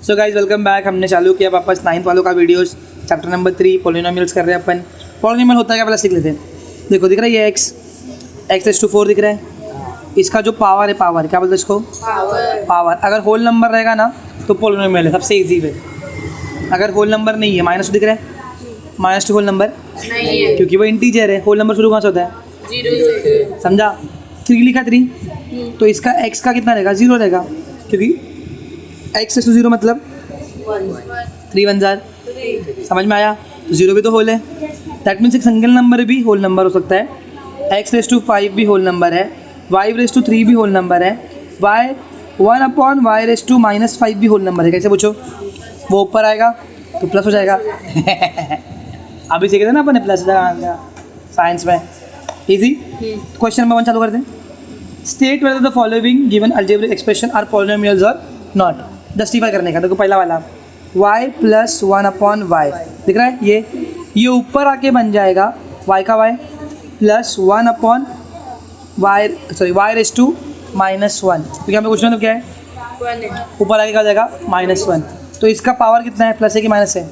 So guys welcome back. हमने चालू किया वापस 9th वालों का वीडियोस, चैप्टर नंबर 3 पॉलिनोमियल्स कर रहे हैं अपन। पॉलिनोमियल होता है क्या पहले सीख लेते हैं। देखो दिख रहा है ये x⁴ दिख रहा है। इसका जो पावर है, पावर क्या बोलते हैं इसको, पावर। अगर होल नंबर रहेगा ना तो पॉलिनोमियल है, सबसे इजी वे। अगर होल नंबर नहीं है, माइनस दिख रहा है, -2 होल नंबर नहीं है क्योंकि वो इंटीजर है। होल नंबर शुरू कहाँ से होता है, 0 से। समझा। 3 लिखा 3, तो इसका x का कितना रहेगा, 0 रहेगा, क्योंकि x⁴ मतलब 3 1 जार। समझ में आया। तो 0 भी तो होल है, दैट मीन्स एक सिंगल नंबर भी होल नंबर हो सकता है। x⁵ भी होल नंबर है, y⁵ भी होल नंबर है, y1/y⁻5 भी होल नंबर है। कैसे पूछो, वो ऊपर आएगा तो प्लस हो जाएगा। अभी सीखे थे ना अपने प्लस साइंस में, इजी। क्वेश्चन नंबर 1 चालू करते हैं। State whether the following given algebraic expression are polynomials और नॉट। जस्टिफाई करने का। देखो पहला वाला y + 1/y दिख रहा है, ये ऊपर आके बन जाएगा y का y + 1/y y⁻1, क्योंकि हमें क्वेश्चन मतलब क्या है, ऊपर आगे क्या हो जाएगा, -1। तो इसका पावर कितना है, प्लस है कि माइनस है,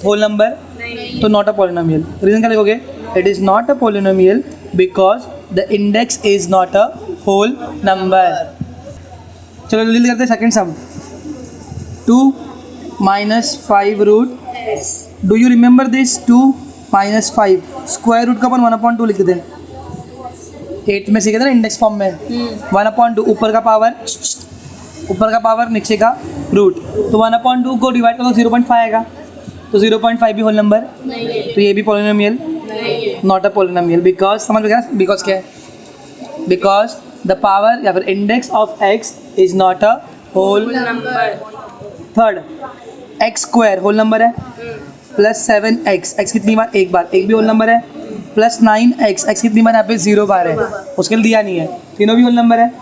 होल नंबर, तो नॉट अ पॉलिनोमियल। रीजन क्या लिखोगे, it is not a polynomial because the index is not a whole number. चलो जल्दी करते हैं second sum. 2 - 5√। Do you remember this, 2 - 5 square root का अपन 1/2 लिखते थे 8th में सीखे थे ना, इंडेक्स फॉर्म में। 1/2 ऊपर का पावर नीचे का रूट, तो 1/2 को डिवाइड करो 0.5 आएगा, तो 0.5 भी होल नंबर, तो ये भी polynomial, not a polynomial. Because समझ में गया, बिकॉज क्या है, बिकॉज द पावर या फिर index of x is not a whole number. Third, x² whole number है, +7x, x कितनी बार, एक बार, एक भी होल नंबर है, +9x, x कितनी बार, यहाँ पे 0 बार है, उसके लिए दिया नहीं है, तीनों भी होल नंबर है।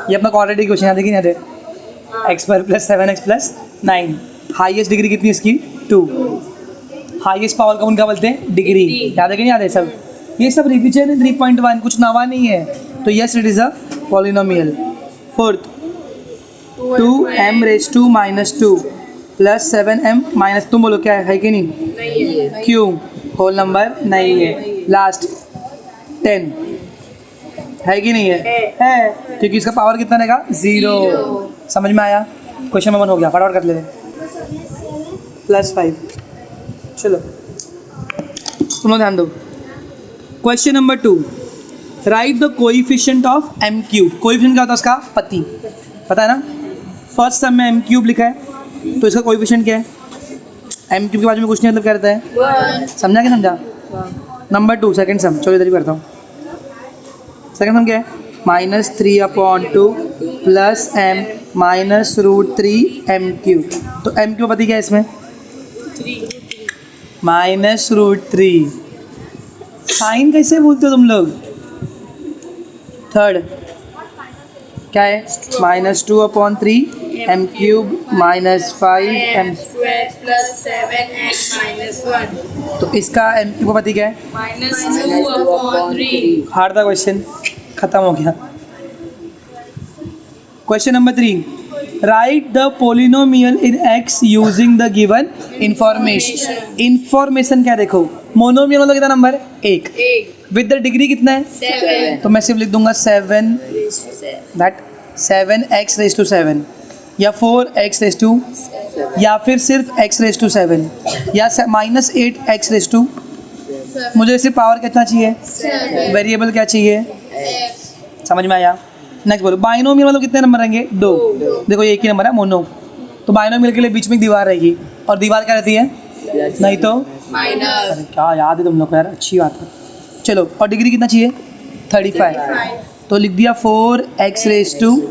ये अपना क्वाड्रेटिक क्वेश्चन याद है कि नहीं याद है, x² +7x +9। हाईएस्ट डिग्री कितनी है इसकी, 2। हाईएस्ट पावर का उनका बोलते हैं डिग्री, याद है कि नहीं याद है सब, ये सब रिविजन है। 3.1 कुछ नवा नहीं है, तो yes it is a polynomial. Fourth, 2m⁻2 + 7m - तुम बोलो क्या है कि नहीं, क्यों, होल नंबर नहीं है। लास्ट 10 है कि नहीं है, क्योंकि इसका पावर कितना रहेगा, 0। समझ में आया। क्वेश्चन नंबर 1 हो गया, फटाफट कर लेते हैं। +5। चलो तुम लोग ध्यान दो। Question number 2, right the coefficient of m³। Coefficient क्या होता है, उसका पति, पता है ना। फर्स्ट सम में m³ लिखा है, तो इसका कोएफिशिएंट क्या है, m³ के बाजू में कुछ नहीं, मतलब क्या रहता है, 1। समझा कि समझा। नंबर 2 सेकंड सम, चलो इधर ही करता हूँ। सेकंड सम क्या है, -3/2 + m -√3m³। तो m³ पति क्या है इसमें, 3। साइन कैसे बोलते हो तुम लोग। थर्ड क्या है, -2/3 m³ -5m², तो इसका m³ पति क्या है, -2/3। हार्ड था क्वेश्चन, खत्म हो गया। Question number 3, right the polynomial in x using the given information. Information क्या, देखो मोनोमियल मतलब कितना नंबर, 1, विद द डिग्री कितना है, 7। तो मैं सिर्फ लिख दूंगा 7, दैट 7x⁻7 या 4x⁻, या फिर सिर्फ x⁻7 या -8x⁻। मुझे सिर्फ पावर कितना चाहिए, वेरिएबल क्या चाहिए, समझ में आया। नेक्स्ट बोलो, बाइनोमियल मतलब कितने नंबर रहेंगे, 2। देखो ये एक ही नंबर है, मोनो, तो बाइनोमियल के लिए बीच में एक दीवार रहेगी, और दीवार क्या रहती है, नहीं तो माइनस। क्या याद है तुम लोग को यार, अच्छी बात है। चलो, और डिग्री कितना चाहिए, 35, तो लिख दिया 4x⁻³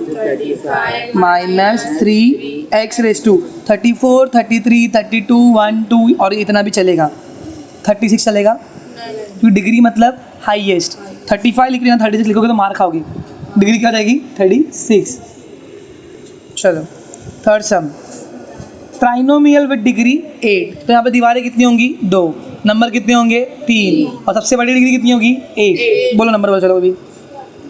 -3x⁻²। 34, 33, 32, 1, 2 और इतना भी चलेगा, 36 चलेगा, क्योंकि डिग्री मतलब हाईएस्ट। 35 लिख रही है, 36 लिखोगे तो मार खाओगे, डिग्री क्या हो जाएगी, 36। चलो third some, trinomial with degree 8। तो यहाँ पे दीवारें कितनी होंगी, 2, नंबर कितने होंगे, 3, और सबसे बड़ी डिग्री कितनी होगी, 1। बोलो नंबर बोलो, चलो अभी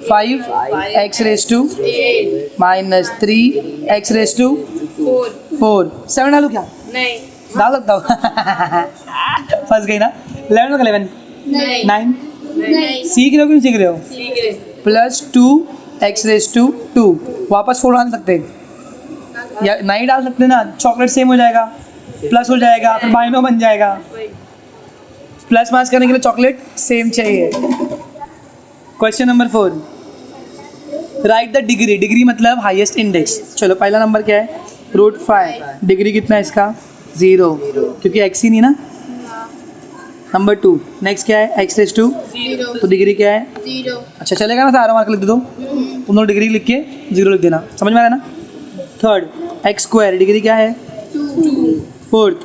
5x⁻⁻3x⁻⁴ 4 7 डालू क्या? नहीं डाल सकता हूँ फंस गई ना. 11 का 11 9 नहीं सीख रहे हो कि नहीं सीख रहे हो? ठीक है प्लस 2 एक्स रेस टू 2 वापस 4 डाल सकते या नहीं डाल सकते ना. चॉकलेट सेम हो जाएगा, प्लस हो जाएगा, फिर बाइनो बन जाएगा. प्लस माइनस करने के लिए चॉकलेट सेम चाहिए. Question number 4, right the degree. Degree मतलब हाईएस्ट इंडेक्स. चलो पहला नंबर क्या है? √5. डिग्री कितना है इसका? 0 क्योंकि एक्स ही नहीं ना. नंबर 2 नेक्स्ट क्या है? X raise to. तो डिग्री क्या है? 0 अच्छा चलेगा ना. सारा मार्क लिख दे दो. तुम लोग डिग्री लिख के 0 लिख देना. समझ में आ रहा है ना. Third x square. डिग्री क्या है? 2 फोर्थ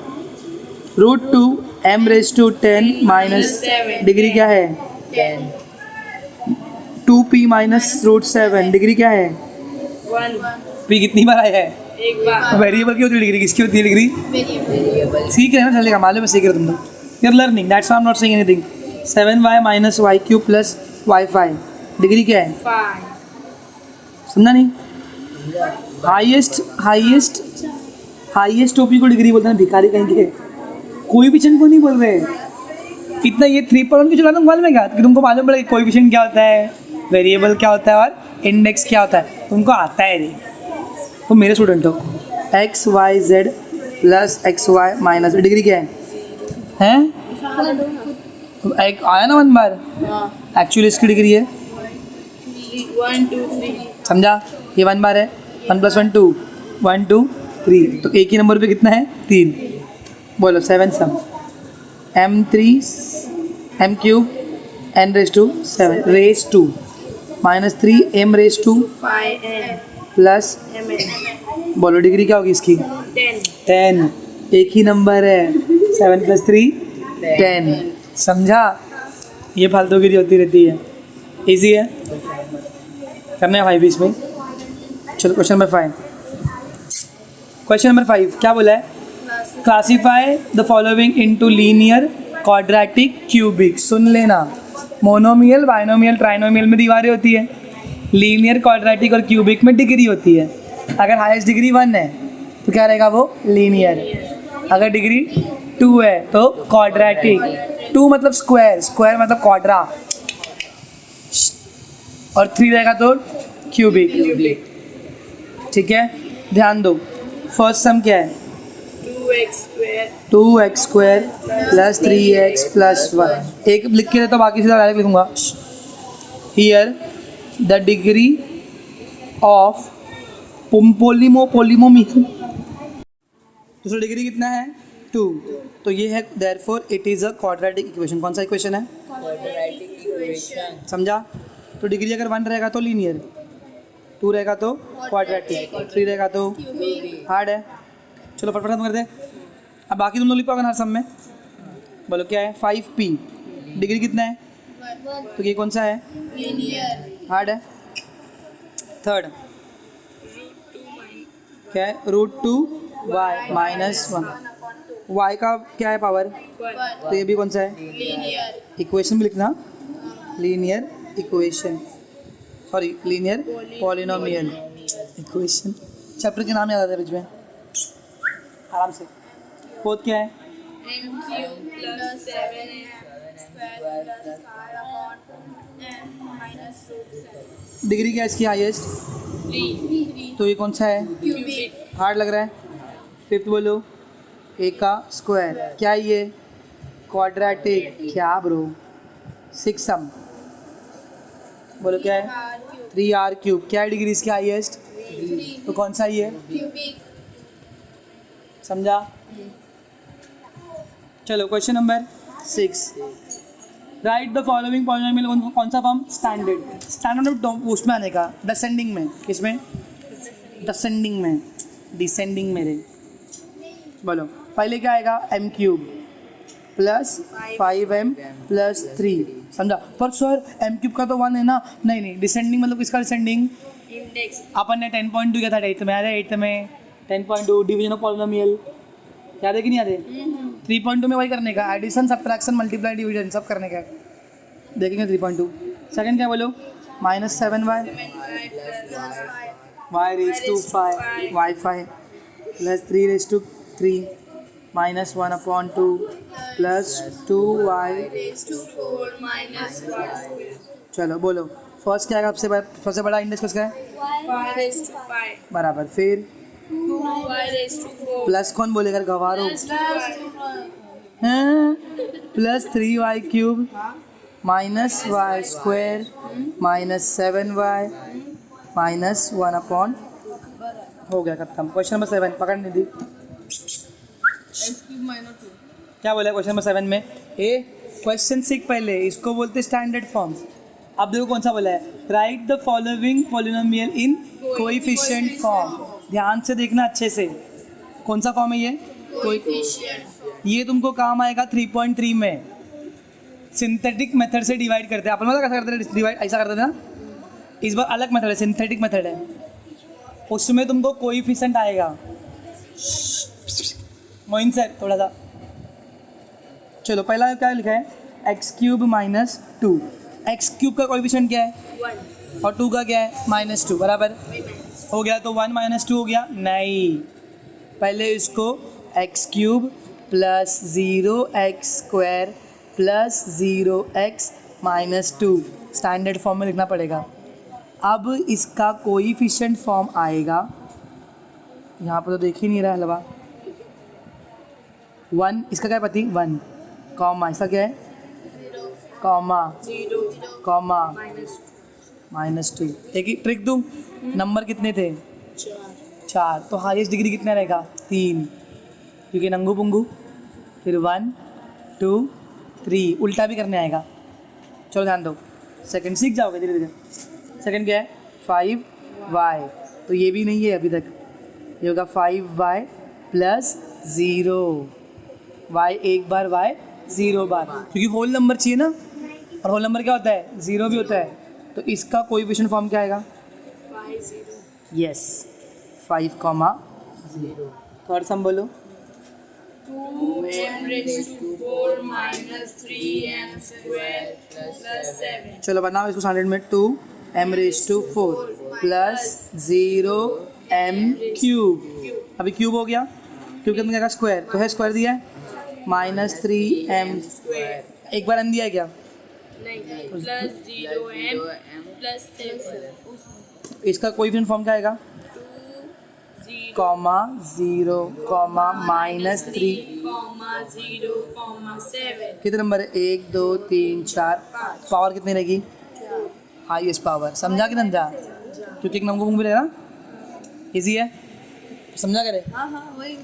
√2 m⁻10 माइनस. डिग्री क्या है? 10 2p माइनस √7. डिग्री क्या है? 1 p कितनी बार आया है? एक बार वेरिएबल की होती है डिग्री. किसकी होती है डिग्री? वेरिएबल सीख रहे हैं ना. चलेगा मालूम है. सीख रहे हो तुम लोग. You are learning. That's why I am not saying anything. 7y minus y³ plus y5. Degree क्या है? 5 समझा नहीं? हाईएस्ट टोपी को डिग्री बोलते हैं. भिखारी कहीं के कोएफिशिएंट को नहीं बोल रहे. इतना ये 3 की चला तुम मालूम है क्या? कि तुमको मालूम पड़ेगा कोएफिशिएंट क्या होता है, वेरिएबल क्या होता है और इंडेक्स क्या होता है. तुमको आता है रे. तो मेरे स्टूडेंट हो. X y z plus x y minus. Degree क्या है? एक आया ना 1 बार. एक्चुअली इसकी डिग्री है 1 2 3 समझा. ये 1 बार है. 1 + 1 2 1 2 3. तो एक ही नंबर पे कितना है? 3. बोलो 7 sum. m3 m³ n⁻7 raise to minus 3 m⁻2 5 plus. mn बोलो डिग्री क्या होगी इसकी? 10 10. एक ही नंबर है. 7 + 3 10. समझा. ये फालतूगिरी होती रहती है. इजी है. करना है भाई बीच में. चलो क्वेश्चन नंबर 5. क्वेश्चन नंबर 5 क्या बोला है? Classify the following into linear, quadratic, cubic. सुन लेना. मोनोमियल, बाइनोमियल, ट्राइनोमियल में दीवारें होती है. लीनियर, क्वाड्रेटिक और क्यूबिक में डिग्री होती है. अगर हाईएस्ट डिग्री 1 है तो क्या रहेगा वो? लीनियर. अगर डिग्री 2 है तो क्वाड्रेटिक. 2 मतलब स्क्वायर, स्क्वायर मतलब क्वाड्रा. और 3 रहेगा तो क्यूबिक. ठीक है. ध्यान दो. फर्स्ट सम क्या है? 2x² plus 3x plus 1. एक लिख के देता हूँ, बाकी सीधा डायरेक्ट लिखूंगा. Here the degree of polynomial. दूसरा डिग्री कितना है? 2. तो ये है therefore it is a quadratic equation. कौन सा इक्वेशन है? Quadratic equation. समझा. तो डिग्री अगर 1 रहेगा तो लीनियर, 2 रहेगा तो क्वाड्रेटिक, 3 रहेगा तो हार्ड है. चलो फटाफट खत्म कर दे. अब बाकी तुम लोग लिख पाओगे हर सब में. बोलो क्या है? 5p. डिग्री कितना है? तो ये कौन सा है? हार्ड है. थर्ड क्या है? √2y minus 1. y का क्या है? पावर. तो ये भी कौन सा है? इक्वेशन भी लिखना. Linear equation, sorry linear polynomial equation. Chapter के नाम याद आता है बीच में आराम से. फोर्थ क्या है? m³ + 7m² + 5/n - डिग्री क्या है इसकी? हाईएस्ट. 3 तो ये कौन सा है? क्यूबिक. हार्ड लग रहा है. फिफ्थ बोलो. a का स्क्वायर. क्या है ये? क्वाड्रेटिक. क्या ब्रो? 6 सम. बोलो क्या है? 3r³. क्या है डिग्री इसकी? हाईएस्ट. तो कौन सा ये? क्यूबिक. समझा. चलो question number 6. Right the following polynomial. कौन सा फॉर्म? स्टैंडर्ड. स्टैंडर्ड उसमें आने का. डिसेंडिंग में. किसमें? डिसेंडिंग में. डिसेंडिंग में रे. बोलो पहले क्या आएगा? m³ plus 5m plus 3. समझा. पर सर m³ का तो 1 है ना. नहीं डिसेंडिंग मतलब किसका डिसेंडिंग? इंडेक्स. अपन ने 10.2 किया था 8th में. याद है 8th में 10.2 डिवीजन ऑफ पॉलिनोमियल. याद है कि नहीं याद है? 3.2 में वही करने का. एडिशन, सब्ट्रैक्शन, मल्टीप्लाई, डिवीजन सब करने का. देखेंगे 3.2. सेकंड क्या बोलो? -7y y⁻5 y5. Plus 3/3 minus 1/2 plus 2y। raised to 4 minus y square. चलो बोलो फर्स्ट क्या है, सबसे बड़ा इंडेक्स किसका है? 5 raised to 5. बराबर, फिर 2y raised to 4. प्लस कौन बोलेगा, गवारो? Plus 2y. Plus 3y cube minus y square minus 7y minus 1/। हो गया खत्म। क्वेश्चन नंबर 7 पकड़ नहीं दी। x cube minus 2. क्या बोला क्वेश्चन नंबर 7 में? क्वेश्चन सीख पहले, इसको बोलते स्टैंडर्ड फॉर्म। अब देखो कौन सा बोला है, right the following polynomial in coefficient form. ध्यान से देखना अच्छे से, कौन सा फॉर्म है ये? Coefficient. ये तुमको काम आएगा 3.3 में। सिंथेटिक मेथड से डिवाइड करते हैं अपन, मतलब कैसा करते हैं डिवाइड, ऐसा करते थे ना। इस बार अलग मेथड है, सिंथेटिक मेथड है, उसमें तुमको कोएफिशिएंट आएगा। मोइन सर थोड़ा सा, चलो पहला क्या लिखा है, x cube minus 2। X cube का कोएफिशिएंट क्या है? 1. और 2 का क्या है? -2, बराबर हो गया। तो 1 - 2 हो गया? नहीं, पहले इसको x cube plus 0x square plus 0x minus 2 standard form में लिखना पड़ेगा। अब इसका कोएफिशिएंट फॉर्म आएगा, यहाँ पर तो देख ही नहीं रहा हलवा। 1 इसका क्या है पति? 1 कॉमा, इसका क्या है? 0. कॉमा 0. Comma Minus 2. -2। एक ही ट्रिक दूँ, नंबर कितने थे? 4. 4, तो हाईएस्ट डिग्री कितना रहेगा? 3, क्योंकि नंगू पुंगू। फिर 1 2 3 उल्टा भी करने आएगा। चलो ध्यान दो, सेकंड सीख जाओगे धीरे धीरे। सेकंड क्या है? 5y, तो ये भी नहीं है अभी तक, ये होगा 5y प्लस 0। y एक बार, y 0 बार, क्योंकि होल नंबर चाहिए ना, और होल नंबर क्या होता है? 0 भी होता है। तो इसका कोएफिशिएंट फॉर्म क्या आएगा? 5 0. यस, 5,0। थर्ड सम बोलो। 2m raised to 4 minus 3m square plus 7. चलो बनाओ इसको स्टैंडर्ड में। 2m⁴ plus 0m cube. अभी क्यूब हो गया, क्यूब कितना क्या? स्क्वायर, तो है स्क्वायर दिया है -3m। Square. एक बार m दिया है क्या? नहीं, plus 0m plus 7. इसका कोएफिशिएंट फॉर्म क्या आएगा? 2 कॉमा 0 कॉमा -3। 0, 7. कितने नंबर है? 1 2 3 4। पावर कितनी रहेगी? Highest power. समझा कि समझा? क्योंकि एक नंबर भी रहेगा ना, ईजी है, समझा करे। हाँ वही.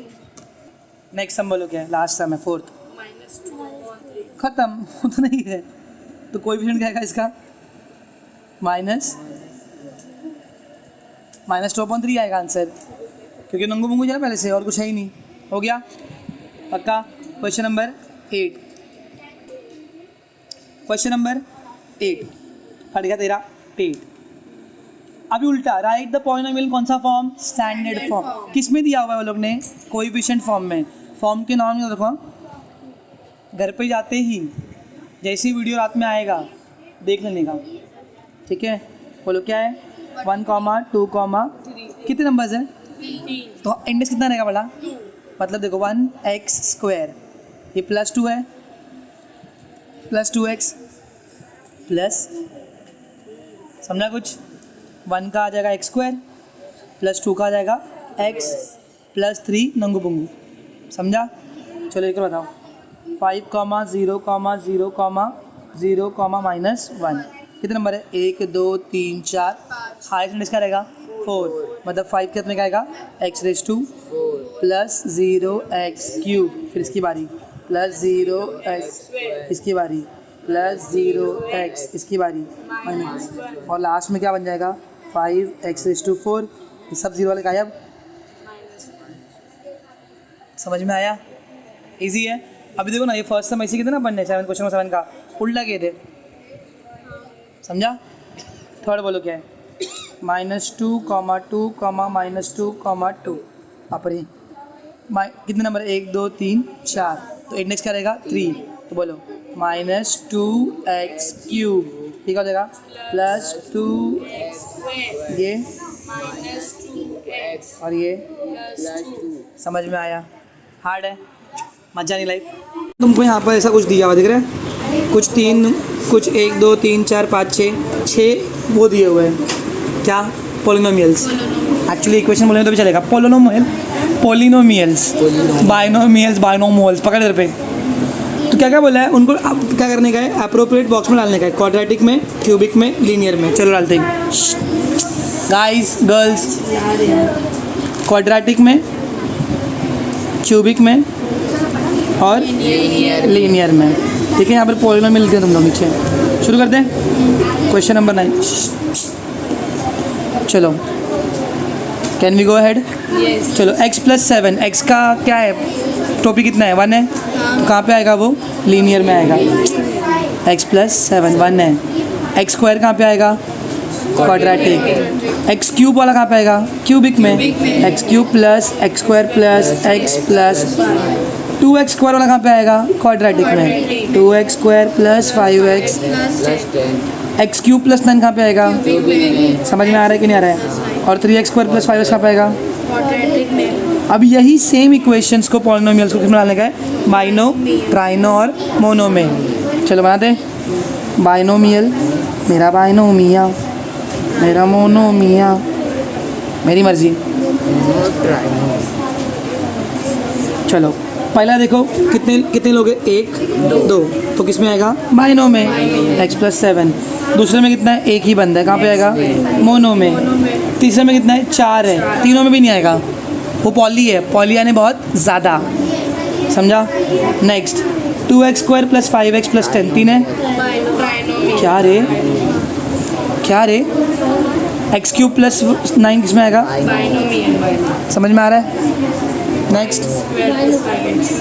नेक्स्ट सम बोलो क्या है? लास्ट सम है, 4th। -2/3. खत्म, उतना ही है। तो कोएफिशिएंट क्या आएगा इसका? -2/3 आएगा आंसर, क्योंकि नंगू मुंगू जाए पहले से, और कुछ है ही नहीं। हो गया पक्का। क्वेश्चन नंबर 8, क्वेश्चन नंबर 8 फट गया तेरा पेट। अभी उल्टा, राइट द पॉलिनोमियल कौन सा फॉर्म? Standard form. किस में दिया हुआ है वो लोग ने? कोएफिशिएंट फॉर्म में। फॉर्म के नाम में देखो, घर पे जाते ही जैसी वीडियो रात में आएगा देख लेने का, ठीक है? बोलो क्या है? 1, 2, कितने नंबर्स हैं? 3. तो इंडेक्स कितना रहेगा बड़ा? मतलब देखो 1x स्क्वायर, ये +2 है, प्लस 2x प्लस, समझा कुछ? 1 का आ जाएगा x स्क्वायर प्लस 2 का आ जाएगा x प्लस 3 नंगू पुंगू, समझा? चलो एक बताओ, 5, 0, 0, 0, -1 कितने नंबर है? 1 2 3 4। हाईएस्ट इंडेक्स क्या रहेगा? 4, मतलब 5 कितने का आएगा? x⁴ plus 0x³। फिर इसकी बारी, प्लस 0x, इसकी बारी प्लस 0x, इसकी बारी माइनस, और लास्ट में क्या बन जाएगा? 5x⁴। ये सब 0 वाले गायब। समझ में आया? इजी है। अभी देखो ना, ये फर्स्ट सम ऐसे कितने बनने 7 क्वेश्चन 7 का उल्टा किए थे, समझा? थर्ड बोलो क्या है? -2, 2, -2, 2 अपने कितने नंबर? 1 2 3 4। तो इंडेक्स क्या रहेगा? 3। तो बोलो -2x³, ये क्या हो जाएगा? प्लस 2, ये -2x और ये plus 2 समझ में आया? हार्ड है, मजा नहीं लाइफ। तुमको यहाँ पर ऐसा कुछ दिया हुआ दिख रहा है, कुछ 3, कुछ 1 2 3 4 5 6 वो दिए हुए हैं, क्या? पोलिनोमियल्स। एक्चुअली इक्वेशन बोलेंगे तो भी चलेगा। पोलिनोमियल्स, बाइनोमियल्स, बाइनोमोल्स, पकड़ इधर पे। तो क्या क्या बोला है उनको, अब क्या करने का है? अप्रोप्रिएट बॉक्स में डालने का है, क्वाड्रेटिक में, क्यूबिक में, लीनियर में। चलो डालते हैं गाइस गर्ल्स, क्वाड्रेटिक में, क्यूबिक में और लीनियर में। ठीक है, यहाँ पर पोलिनोमियल मिलते हैं तुम लोग। नीचे शुरू करते हैं क्वेश्चन नंबर 9। चलो, कैन वी गो अहेड? चलो, x + 7, x का क्या है? टॉपिक कितना है? 1 है। तो कहाँ पे आएगा वो? लीनियर में आएगा। x + 7 1 है। x² कहाँ पे आएगा? क्वाड्रेटिक। x³ वाला कहाँ पे आएगा? क्यूबिक में। x³ + x² + x + 2x² वाला कहाँ पे आएगा? क्वाड्रेटिक में। 2x² + 5x x³ + 9 कहाँ पे आएगा? समझ में आ रहा है कि नहीं आ रहा है? और 3x² + 5x कहाँ पे आएगा? अब यही सेम इक्वेशंस को, पॉलिनोमियल्स को किस में डालने का है? बाइनो, ट्राइनो और मोनो में। चलो बनाते हैं। बाइनोमियल, मेरा बाइनोमिया, मेरा मोनोमिया, मेरी मर्जी। चलो पहला देखो, कितने लोग हैं? 1 2, तो किस में आएगा? बाइनो में, x + 7। दूसरे में कितना है? 1 ही बंदा है, कहाँ पे आएगा? मोनो में। तीसरे में कितना है? 4 है, तीनों में भी नहीं आएगा, वो पॉली है, पॉली यानी बहुत ज़्यादा, समझा? नेक्स्ट 2x² + 5x + 10, 3 है। क्या रे, क्या रे? x³ + 9 किस में आएगा? समझ में आ रहा है? नेक्स्ट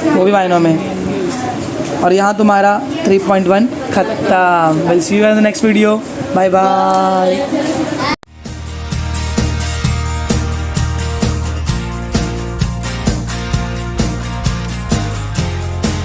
वो भी बाइनो में। और यहाँ तुम्हारा 3.1 खत्म। Will see you in the next video. Bye bye.